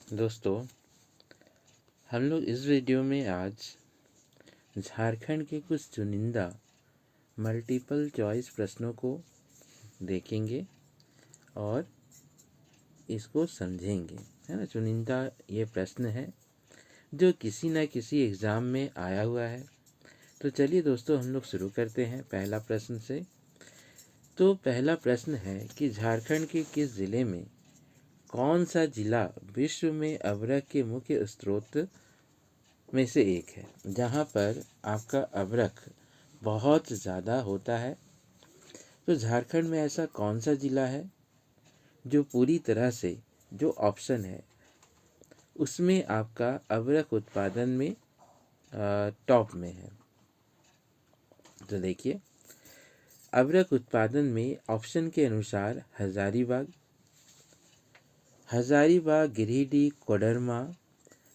दोस्तों, हम लोग इस वीडियो में आज झारखंड के कुछ चुनिंदा मल्टीपल चॉइस प्रश्नों को देखेंगे और इसको समझेंगे, है ना। चुनिंदा ये प्रश्न है जो किसी न किसी एग्ज़ाम में आया हुआ है। तो चलिए दोस्तों, हम लोग शुरू करते हैं पहला प्रश्न से। तो पहला प्रश्न है कि झारखंड के किस ज़िले में कौन सा जिला विश्व में अभ्रक के मुख्य स्रोत में से एक है, जहाँ पर आपका अभ्रक बहुत ज़्यादा होता है। तो झारखंड में ऐसा कौन सा जिला है जो पूरी तरह से, जो ऑप्शन है उसमें आपका अभ्रक उत्पादन में टॉप में है। तो देखिए, अभ्रक उत्पादन में ऑप्शन के अनुसार हजारीबाग, गिरिडीह, कोडरमा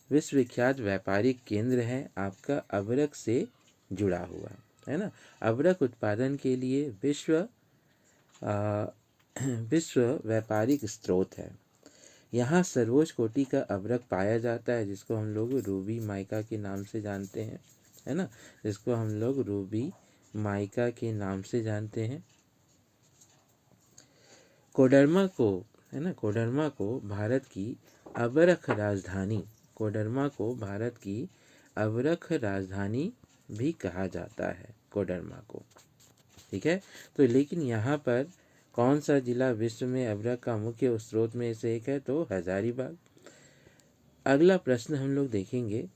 विश्वविख्यात व्यापारिक केंद्र है आपका अभ्रक से जुड़ा हुआ, है ना। अभ्रक उत्पादन के लिए विश्व व्यापारिक स्रोत है। यहाँ सर्वोच्च कोटि का अभ्रक पाया जाता है, जिसको हम लोग रूबी माइका के नाम से जानते हैं, है ना। जिसको हम लोग रूबी माइका के नाम से जानते हैं। कोडरमा को, है ना, कोडरमा को भारत की अभ्रक राजधानी, कोडरमा को भारत की अभ्रक राजधानी भी कहा जाता है, कोडरमा को। ठीक है। तो लेकिन यहाँ पर कौन सा जिला विश्व में अभ्रक का मुख्य स्रोत में से एक है? तो हजारीबाग। अगला प्रश्न हम लोग देखेंगे,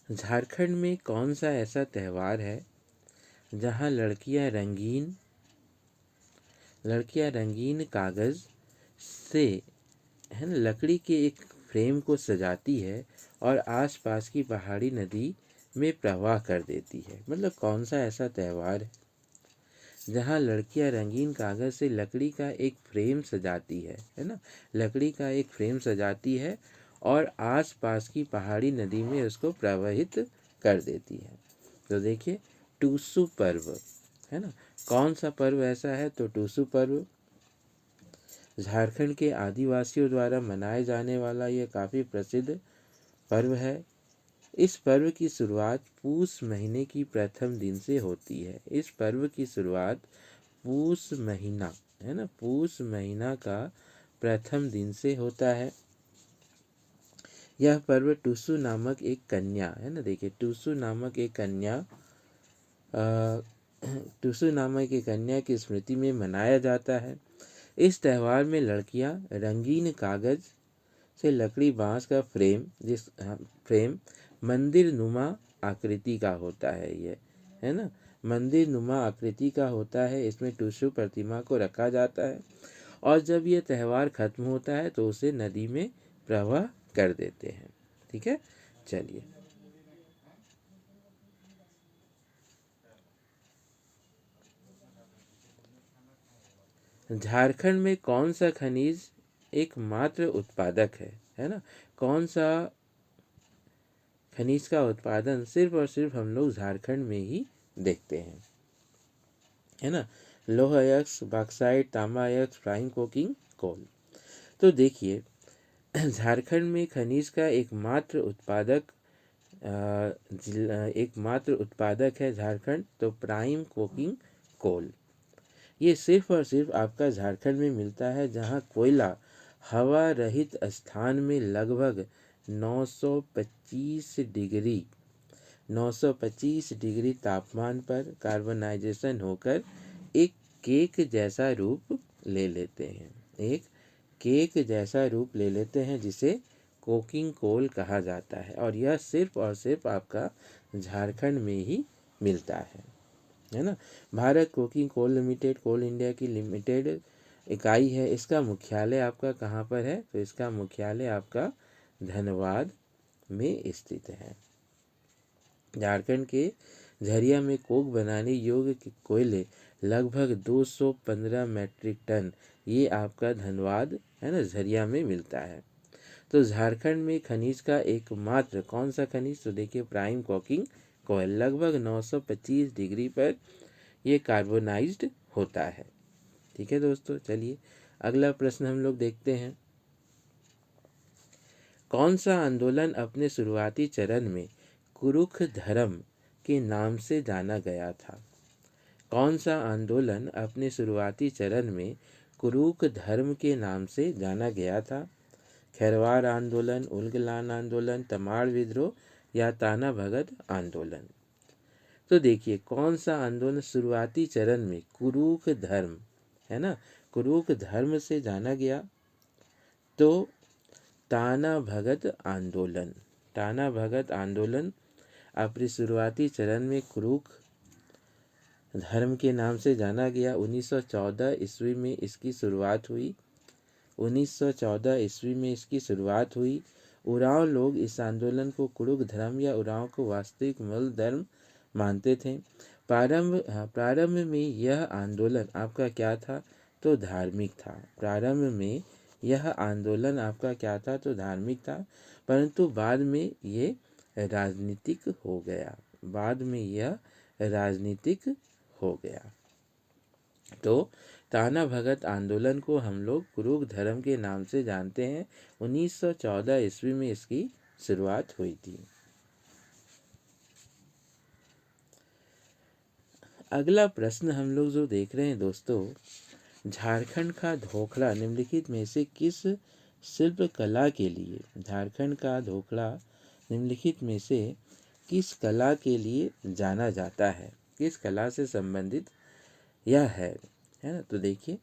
झारखंड में कौन सा ऐसा त्यौहार है जहाँ लड़कियाँ रंगीन कागज़ से, है ना, लकड़ी के एक फ्रेम को सजाती है और आसपास की पहाड़ी नदी में प्रवाह कर देती है। मतलब कौन सा ऐसा त्यौहार है जहाँ लड़कियां रंगीन कागज़ से लकड़ी का एक फ्रेम सजाती है ना, लकड़ी का एक फ्रेम सजाती है और आसपास की पहाड़ी नदी में उसको प्रवाहित कर देती है। तो देखिए, टूसू पर्व, है ना। कौन सा पर्व ऐसा है? तो टूसू पर्व झारखंड के आदिवासियों द्वारा मनाए जाने वाला यह काफ़ी प्रसिद्ध पर्व है। इस पर्व की शुरुआत पूस महीने की प्रथम दिन से होती है। इस पर्व की शुरुआत पूस महीना, है ना, पूस महीना का प्रथम दिन से होता है। यह पर्व टूसू नामक एक कन्या, है ना, देखिए टूसू नामक एक कन्या की स्मृति में मनाया जाता है। इस त्यौहार में लड़कियां रंगीन कागज से लकड़ी बांस का फ्रेम मंदिर नुमा आकृति का होता है, ये, है ना, मंदिर नुमा आकृति का होता है। इसमें टूसू प्रतिमा को रखा जाता है और जब ये त्यौहार खत्म होता है तो उसे नदी में प्रवाह कर देते हैं। ठीक है। चलिए, झारखंड में कौन सा खनिज एकमात्र उत्पादक है ना। कौन सा खनिज का उत्पादन सिर्फ और सिर्फ हम लोग झारखंड में ही देखते हैं, है ना। लौह अयस्क, बॉक्साइट, तांबा अयस्क, प्राइम कोकिंग कोल। तो देखिए, झारखंड में खनिज का एकमात्र उत्पादक है झारखंड, तो प्राइम कोकिंग कोल। ये सिर्फ और सिर्फ आपका झारखंड में मिलता है, जहाँ कोयला हवा रहित स्थान में लगभग 925 डिग्री तापमान पर कार्बनाइजेशन होकर एक केक जैसा रूप ले लेते हैं, जिसे कोकिंग कोल कहा जाता है। और यह सिर्फ और सिर्फ आपका झारखंड में ही मिलता है ना। भारत कोकिंग कोल लिमिटेड कोल इंडिया की लिमिटेड इकाई है। इसका मुख्यालय आपका कहाँ पर है? तो इसका मुख्यालय आपका धनबाद में स्थित है। झारखंड के झरिया में कोक बनाने योग्य के कोयले लगभग 215 मैट्रिक टन ये आपका धनबाद, है ना, झरिया में मिलता है। तो झारखंड में खनिज का एकमात्र कौन सा खनिज? तो देखिए, प्राइम कोकिंग कोयल लगभग 925 डिग्री पर ये कार्बोनाइज्ड होता है। ठीक है दोस्तों, चलिए अगला प्रश्न हम लोग देखते हैं। कौन सा आंदोलन अपने शुरुआती चरण में कुरुख धर्म के नाम से जाना गया था? कौन सा आंदोलन अपने शुरुआती चरण में कुरुख धर्म के नाम से जाना गया था? खैरवार आंदोलन, उलगलान आंदोलन, तमाड़ विद्रोह या ताना भगत आंदोलन? तो देखिए, कौन सा आंदोलन शुरुआती चरण में कुरुख धर्म, है ना, कुरुख धर्म से जाना गया? तो ताना भगत आंदोलन। ताना भगत आंदोलन अपने शुरुआती चरण में कुरुख धर्म के नाम से जाना गया। 1914 ईस्वी में इसकी शुरुआत हुई। 1914 ईस्वी में इसकी शुरुआत हुई। उरांव लोग इस आंदोलन को कुरुख धर्म या उरांव को वास्तविक मूल धर्म मानते थे। प्रारंभ में यह आंदोलन आपका क्या था? तो धार्मिक था। प्रारंभ में यह आंदोलन आपका क्या था? तो धार्मिक था, परंतु बाद में ये राजनीतिक हो गया। बाद में यह राजनीतिक हो गया। तो ताना भगत आंदोलन को हम लोग कुरुख धर्म के नाम से जानते हैं। 1914 ईस्वी में इसकी शुरुआत हुई थी। अगला प्रश्न हम लोग जो देख रहे हैं दोस्तों, झारखंड का धोखड़ा निम्नलिखित में से किस शिल्प कला के लिए, झारखंड का धोखड़ा निम्नलिखित में से किस कला के लिए जाना जाता है? किस कला से संबंधित यह है ना? तो देखिए,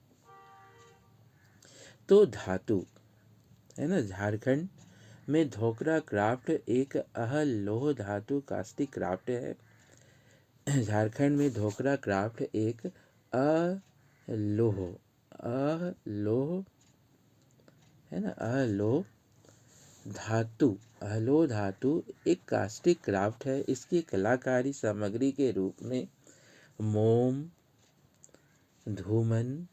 तो धातु, है ना, झारखंड में धोखड़ा क्राफ्ट एक अलोह धातु कास्टिक क्राफ्ट है। झारखंड में धोखड़ा क्राफ्ट एक अलोह है ना, अलोह धातु एक कास्टिक क्राफ्ट है। इसकी कलाकारी सामग्री के रूप में मोम, धूमन,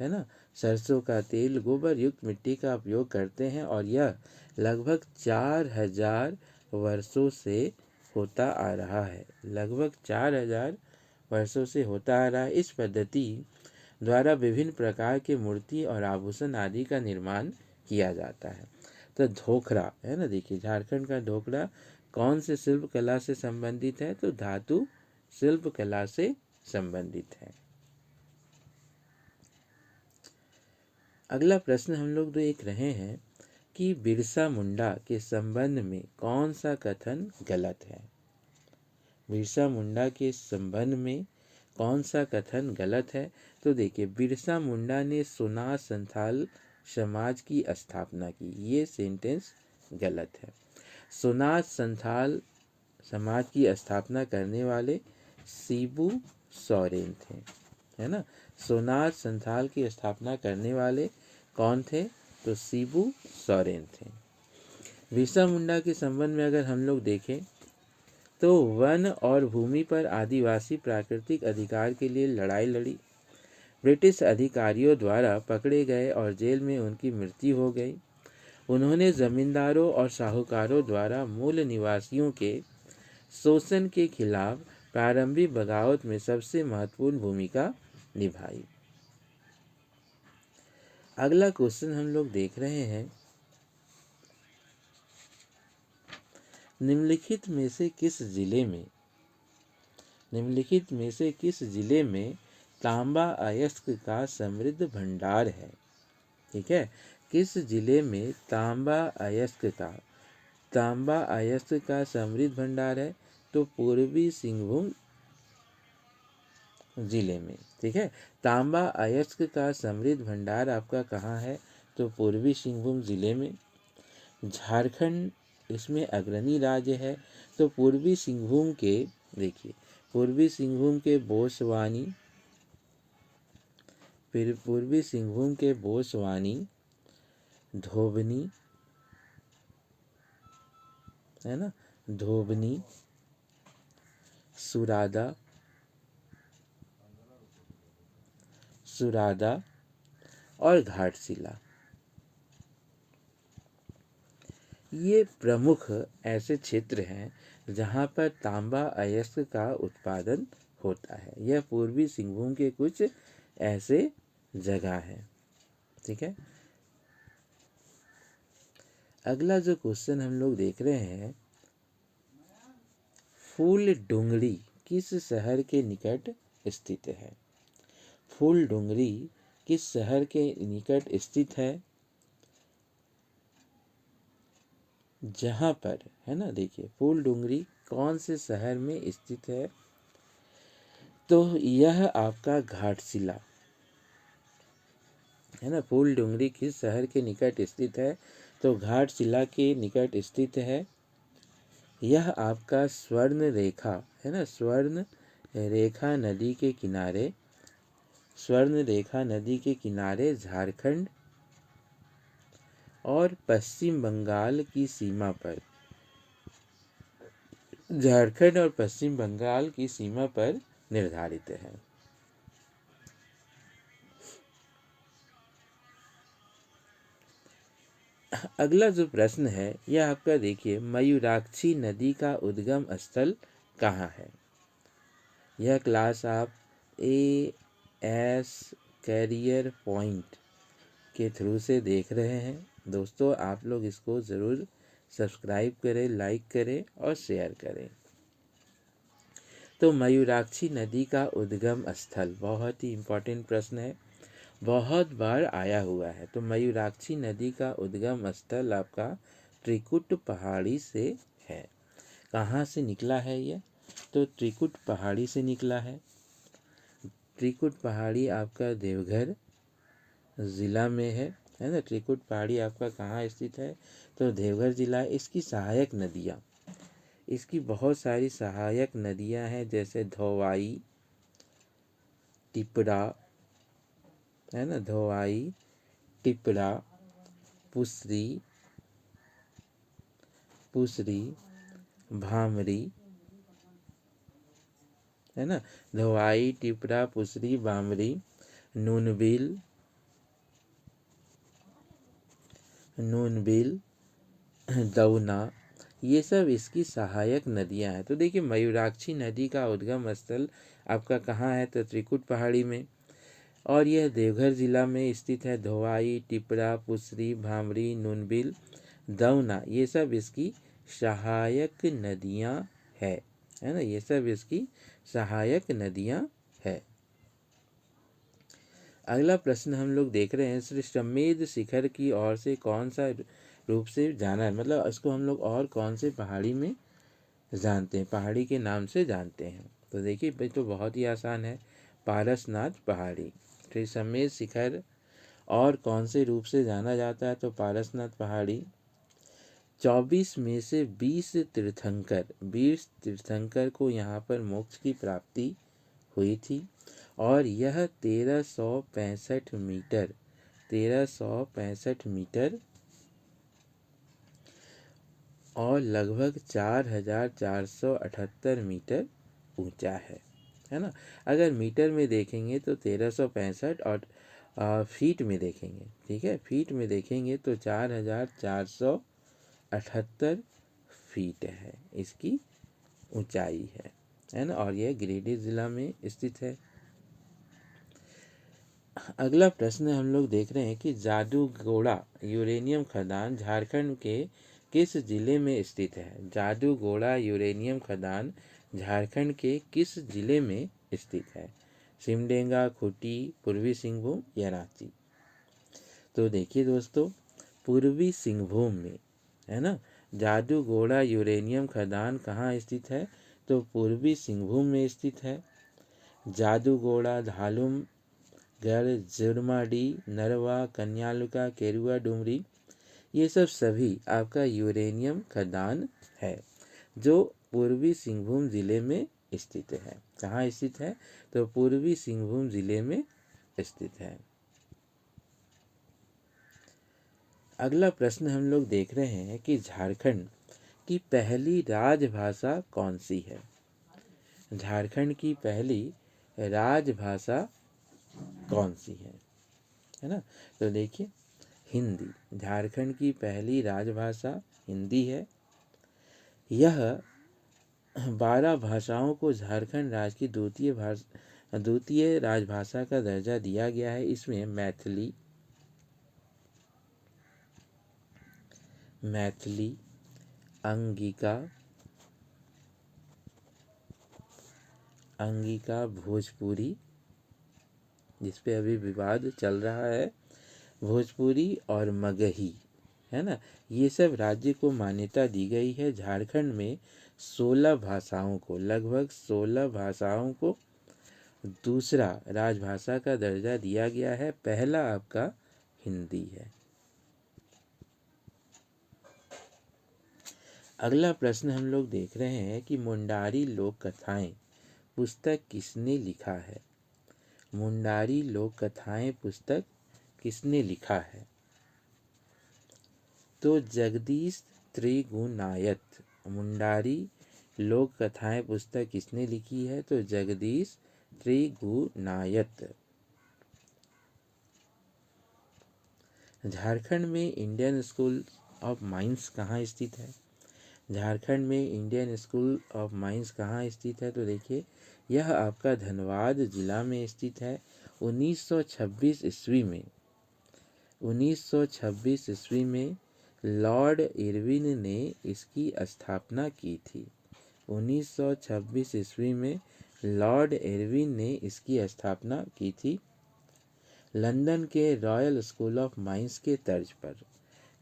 है ना, सरसों का तेल, गोबर युक्त मिट्टी का उपयोग करते हैं और यह लगभग 4000 वर्षों से होता आ रहा है। लगभग 4000 वर्षों से होता आ रहा है। इस पद्धति द्वारा विभिन्न प्रकार के मूर्ति और आभूषण आदि का निर्माण किया जाता है। तो धोखड़ा, है ना, देखिए, झारखंड का धोखड़ा कौन से शिल्प कला से संबंधित है? तो धातु शिल्प कला से संबंधित है। अगला प्रश्न हम लोग देख रहे हैं कि बिरसा मुंडा के संबंध में कौन सा कथन गलत है? बिरसा मुंडा के संबंध में कौन सा कथन गलत है? तो देखिए, बिरसा मुंडा ने सोनार संथाल समाज की स्थापना की, ये सेंटेंस गलत है। सोनार संथाल समाज की स्थापना करने वाले शिबू सोरेन थे, है ना। सोनार संथाल की स्थापना करने वाले कौन थे? तो शिबू सोरेन थे। बिरसा मुंडा के संबंध में अगर हम लोग देखें तो वन और भूमि पर आदिवासी प्राकृतिक अधिकार के लिए लड़ाई लड़ी। ब्रिटिश अधिकारियों द्वारा पकड़े गए और जेल में उनकी मृत्यु हो गई। उन्होंने जमींदारों और साहूकारों द्वारा मूल निवासियों के शोषण के खिलाफ प्रारंभिक बगावत में सबसे महत्वपूर्ण भूमिका निभाई। अगला क्वेश्चन हम लोग देख रहे हैं, निम्नलिखित में से किस जिले में तांबा अयस्क का समृद्ध भंडार है? ठीक है, किस जिले में तांबा अयस्क का समृद्ध भंडार है? तो पूर्वी सिंहभूम जिले में। ठीक है, तांबा अयस्क का समृद्ध भंडार आपका कहाँ है? तो पूर्वी सिंहभूम जिले में। झारखंड इसमें अग्रणी राज्य है। तो पूर्वी सिंहभूम के, देखिए, पूर्वी सिंहभूम के बोसवानी, धोबनी, है ना, धोबनी, सुरादा और घाटशिला, ये प्रमुख ऐसे क्षेत्र हैं जहाँ पर तांबा अयस्क का उत्पादन होता है। यह पूर्वी सिंहभूम के कुछ ऐसे जगह हैं। ठीक है, अगला जो क्वेश्चन हम लोग देख रहे हैं, फूलडुंगरी किस शहर के निकट स्थित है? फूलडुंगरी किस शहर के निकट स्थित है? जहाँ पर, है ना, देखिए फूलडुंगरी कौन से शहर में स्थित है? तो यह आपका घाटशिला, है ना। फूलडुंगरी किस शहर के निकट स्थित है? तो घाटशिला के निकट स्थित है। यह आपका स्वर्ण रेखा, है ना, स्वर्ण रेखा नदी के किनारे, स्वर्ण रेखा नदी के किनारे झारखंड और पश्चिम बंगाल की सीमा पर, झारखंड और पश्चिम बंगाल की सीमा पर निर्धारित है। अगला जो प्रश्न है यह आपका देखिए, मयूराक्षी नदी का उद्गम स्थल कहाँ है? यह क्लास आप एएस कैरियर पॉइंट के थ्रू से देख रहे हैं। दोस्तों आप लोग इसको ज़रूर सब्सक्राइब करें, लाइक करें और शेयर करें। तो मयूराक्षी नदी का उद्गम स्थल बहुत ही इम्पोर्टेंट प्रश्न है, बहुत बार आया हुआ है। तो मयूराक्षी नदी का उद्गम स्थल आपका त्रिकुट पहाड़ी से है। कहाँ से निकला है ये? तो त्रिकुट पहाड़ी से निकला है। त्रिकुट पहाड़ी आपका देवघर ज़िला में है ना। त्रिकुट पहाड़ी आपका कहाँ स्थित है? तो देवघर ज़िला। इसकी सहायक नदियाँ, इसकी बहुत सारी सहायक नदियाँ हैं, जैसे धोवाई, टिपरा, है ना, धोवाई, टिपरा, पुसरी, भामरी, है ना, धोवाई, टिपरा, पुसरी, भामरी, नूनबिल, दौना, ये सब इसकी सहायक नदियां हैं। तो देखिए मयूराक्षी नदी का उद्गम स्थल आपका कहाँ है? तो त्रिकुट पहाड़ी में, और यह देवघर ज़िला में स्थित है। धोवाई, टिपरा, पुसरी, भामरी, नूनबिल, दौना, ये सब इसकी सहायक नदियां है ना, ये सब इसकी सहायक नदियां है। अगला प्रश्न हम लोग देख रहे हैं, श्री समेध शिखर की ओर से कौन सा रूप से जाना है? मतलब इसको हम लोग और कौन से पहाड़ी में जानते हैं, पहाड़ी के नाम से जानते हैं? तो देखिए भाई, तो बहुत ही आसान है, पारसनाथ पहाड़ी। श्री समेध शिखर और कौन से रूप से जाना जाता है? तो पारसनाथ पहाड़ी। 24 में से 20 तीर्थंकर को यहाँ पर मोक्ष की प्राप्ति हुई थी, और यह 1365 मीटर और लगभग 4478 मीटर ऊंचा है ना। अगर मीटर में देखेंगे तो 1365, और फीट में देखेंगे, ठीक है, फीट में देखेंगे तो 4478 फीट है इसकी ऊंचाई है ना, और यह गिरिडीह जिला में स्थित है। अगला प्रश्न हम लोग देख रहे हैं कि जादूगोड़ा यूरेनियम खदान झारखंड के किस जिले में स्थित है? जादूगोड़ा यूरेनियम खदान झारखंड के किस जिले में स्थित है? सिमडेगा, खूंटी, पूर्वी सिंहभूम या रांची? तो देखिए दोस्तों, पूर्वी सिंहभूम में, है ना, जादूगोड़ा यूरेनियम खदान कहाँ स्थित है? तो पूर्वी सिंहभूम में स्थित है। जादूगोड़ा, धालुम गढ़, जुरमाडी, नरवा, कन्यालुका, केरुआ डुमरी, ये सब सभी आपका यूरेनियम खदान है, जो पूर्वी सिंहभूम जिले में स्थित है। कहाँ स्थित है? तो पूर्वी सिंहभूम जिले में स्थित है। अगला प्रश्न हम लोग देख रहे हैं कि झारखंड की पहली राजभाषा कौन सी है? झारखंड की पहली राजभाषा कौन सी है ना। तो देखिए, हिंदी, झारखंड की पहली राजभाषा हिंदी है। यह 12 भाषाओं को झारखंड राज्य की द्वितीय राजभाषा का दर्जा दिया गया है। इसमें मैथिली, अंगिका, भोजपुरी, जिस पे अभी विवाद चल रहा है, भोजपुरी और मगही, है ना, ये सब राज्य को मान्यता दी गई है। झारखंड में 16 भाषाओं को, लगभग 16 भाषाओं को दूसरा राजभाषा का दर्जा दिया गया है। पहला आपका हिंदी है। अगला प्रश्न हम लोग देख रहे हैं कि मुंडारी लोक कथाएं पुस्तक किसने लिखा है। मुंडारी लोक कथाएं पुस्तक किसने लिखा है? तो जगदीश त्रिगुणायत। मुंडारी लोक कथाएं पुस्तक किसने लिखी है? तो जगदीश त्रिगुणायत। झारखंड में इंडियन स्कूल ऑफ माइंस कहाँ स्थित है? झारखंड में इंडियन स्कूल ऑफ माइंस कहाँ स्थित है? तो देखिए, यह आपका धनबाद जिला में स्थित है। 1926 ईस्वी में लॉर्ड इरविन ने इसकी स्थापना की थी। 1926 ईस्वी में लॉर्ड इरविन ने इसकी स्थापना की थी। लंदन के रॉयल स्कूल ऑफ माइंस के तर्ज पर,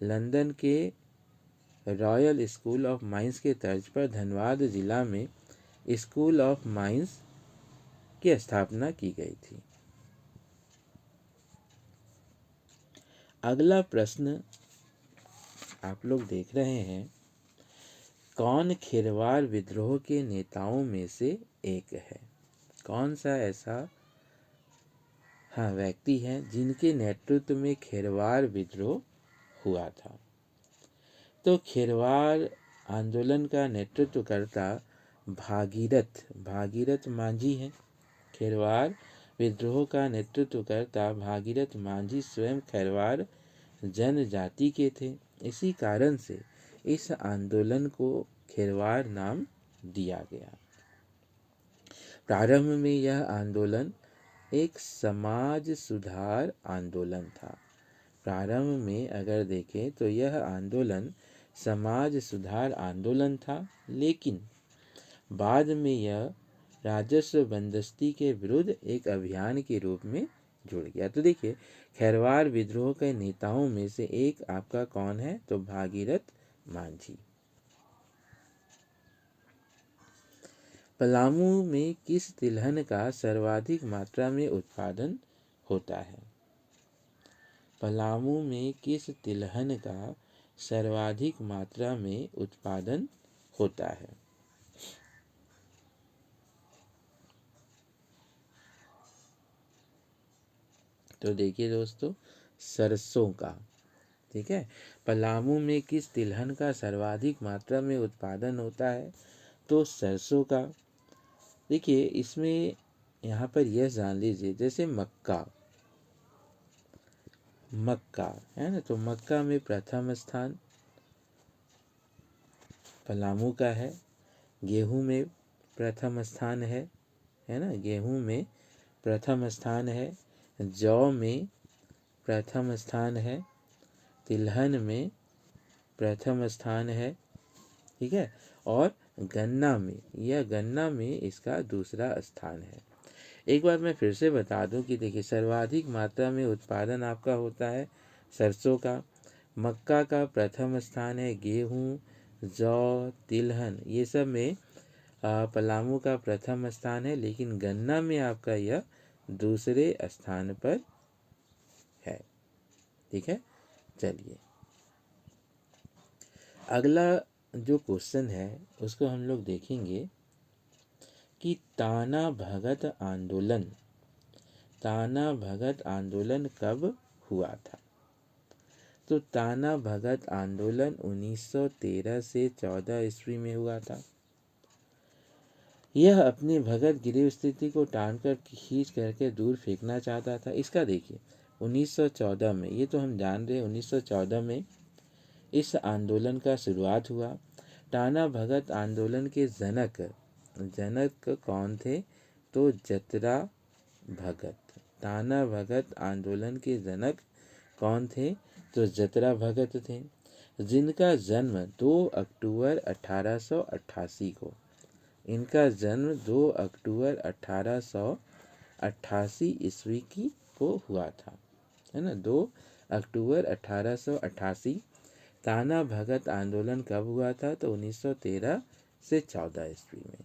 लंदन के रॉयल स्कूल ऑफ माइंस के तर्ज पर धनबाद जिला में स्कूल ऑफ माइंस की स्थापना की गई थी। अगला प्रश्न आप लोग देख रहे हैं, कौन खेरवार विद्रोह के नेताओं में से एक है? कौन सा ऐसा व्यक्ति है जिनके नेतृत्व में खेरवार विद्रोह हुआ था? तो खेरवार आंदोलन का नेतृत्व करता भागीरथ मांझी है। खेरवार विद्रोह का नेतृत्व करता भागीरथ मांझी स्वयं खेरवार जनजाति के थे। इसी कारण से इस आंदोलन को खेरवार नाम दिया गया। प्रारंभ में यह आंदोलन एक समाज सुधार आंदोलन था। प्रारंभ में अगर देखें तो यह आंदोलन समाज सुधार आंदोलन था, लेकिन बाद में यह राजस्व बंदोबस्ती के विरुद्ध एक अभियान के रूप में जुड़ गया। तो देखिए, खेरवार विद्रोह के नेताओं में से एक आपका कौन है? तो भागीरथ मांझी। पलामू में किस तिलहन का सर्वाधिक मात्रा में उत्पादन होता है? पलामू में किस तिलहन का सर्वाधिक मात्रा में उत्पादन होता है? तो देखिए दोस्तों, सरसों का। ठीक है, पलामू में किस तिलहन का सर्वाधिक मात्रा में उत्पादन होता है? तो सरसों का। देखिए, इसमें यहाँ पर यह जान लीजिए, जैसे मक्का है ना, तो मक्का में प्रथम स्थान पलामू का है। गेहूं में प्रथम स्थान है ना, गेहूं में प्रथम स्थान है। जौ में प्रथम स्थान है। तिलहन में प्रथम स्थान है। ठीक है, और गन्ना में इसका दूसरा स्थान है। एक बार मैं फिर से बता दूं कि देखिए, सर्वाधिक मात्रा में उत्पादन आपका होता है सरसों का, मक्का का प्रथम स्थान है, गेहूं, जौ, तिलहन, ये सब में पलामू का प्रथम स्थान है, लेकिन गन्ना में आपका यह दूसरे स्थान पर है। ठीक है, चलिए अगला जो क्वेश्चन है उसको हम लोग देखेंगे कि ताना भगत आंदोलन कब हुआ था? तो ताना भगत आंदोलन 1913 से 14 ईस्वी में हुआ था। यह अपने भगत गृह स्थिति को टांगकर खींच करके दूर फेंकना चाहता था। इसका देखिए, 1914 में, ये तो हम जान रहे हैं, 1914 में इस आंदोलन का शुरुआत हुआ। टाना भगत आंदोलन के जनक कौन थे? तो जतरा भगत। ताना भगत आंदोलन के जनक कौन थे? तो जतरा भगत थे। जिनका जन्म 2 अक्टूबर 1888 को, इनका जन्म 2 अक्टूबर 1888 ईस्वी की को हुआ था, है ना। 2 अक्टूबर 1888। ताना भगत आंदोलन कब हुआ था? तो 1913 से 14 ईस्वी में।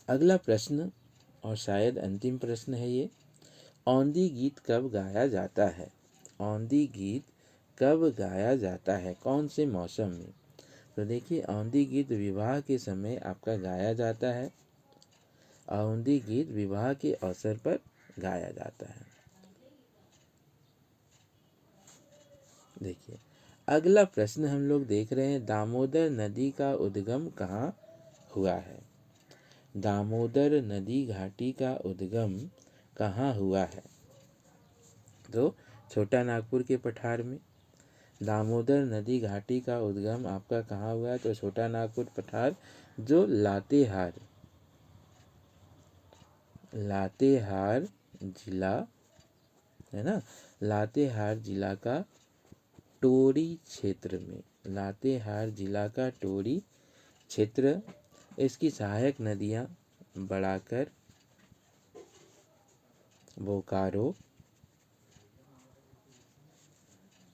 अगला प्रश्न और शायद अंतिम प्रश्न है ये, औंधी गीत कब गाया जाता है? औंधी गीत कब गाया जाता है, कौन से मौसम में? तो देखिए, औंधी गीत विवाह के समय आपका गाया जाता है। औंधी गीत विवाह के अवसर पर गाया जाता है। देखिए, अगला प्रश्न हम लोग देख रहे हैं, दामोदर नदी का उद्गम कहाँ हुआ है? दामोदर नदी घाटी का उद्गम कहाँ हुआ है? तो छोटा नागपुर के पठार में। दामोदर नदी घाटी का उद्गम आपका कहाँ हुआ है? तो छोटा नागपुर पठार, जो लातेहार जिला है ना, लातेहार जिला का टोरी क्षेत्र में। लातेहार जिला का टोरी क्षेत्र। इसकी सहायक नदियाँ बढ़ाकर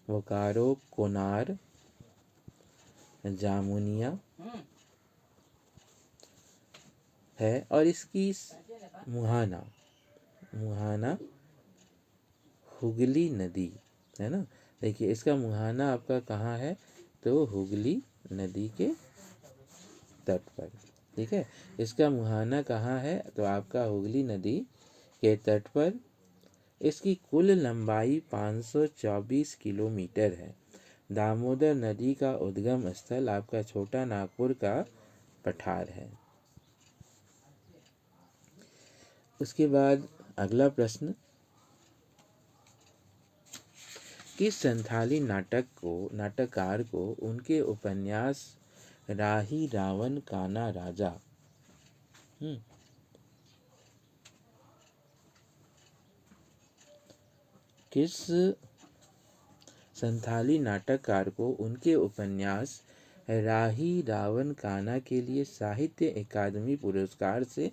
बोकारो, कोनार, जामुनिया है, और इसकी मुहाना हुगली नदी है ना। देखिए, इसका मुहाना आपका कहाँ है? तो हुगली नदी के तट पर। ठीक है, इसका मुहाना कहाँ है? तो आपका हुगली नदी के तट पर। इसकी कुल लंबाई 524 किलोमीटर है। दामोदर नदी का उद्गम स्थल आपका छोटा नागपुर का पठार है। उसके बाद अगला प्रश्न, किस संथाली नाटककार को उनके उपन्यास राही रावण काना राजा किस संथाली नाटककार को उनके उपन्यास राही रावण काना के लिए साहित्य अकादमी पुरस्कार से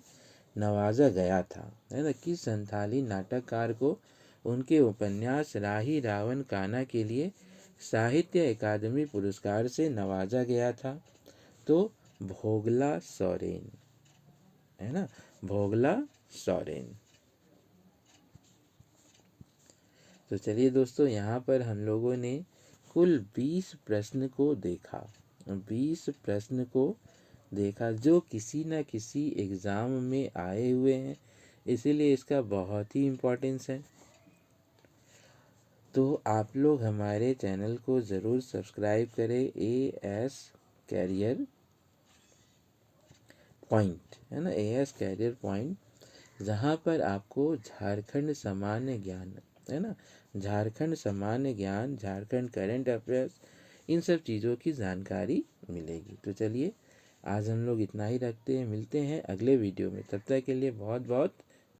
नवाजा गया था, है ना। किस संथाली नाटककार को उनके उपन्यास राही रावण काना के लिए साहित्य अकादमी पुरस्कार से नवाजा गया था? तो भोगला सोरेन, है ना, भोगला सोरेन। तो चलिए दोस्तों, यहाँ पर हम लोगों ने कुल 20 प्रश्न को देखा। 20 प्रश्न को देखा जो किसी न किसी एग्ज़ाम में आए हुए हैं, इसीलिए इसका बहुत ही इम्पोर्टेंस है। तो आप लोग हमारे चैनल को ज़रूर सब्सक्राइब करें, AS कैरियर पॉइंट, है ना, AS कैरियर पॉइंट, जहाँ पर आपको झारखंड सामान्य ज्ञान, है ना, झारखंड सामान्य ज्ञान, झारखंड करंट अफेयर्स, इन सब चीज़ों की जानकारी मिलेगी। तो चलिए, आज हम लोग इतना ही रखते हैं, मिलते हैं अगले वीडियो में। तब तक के लिए बहुत बहुत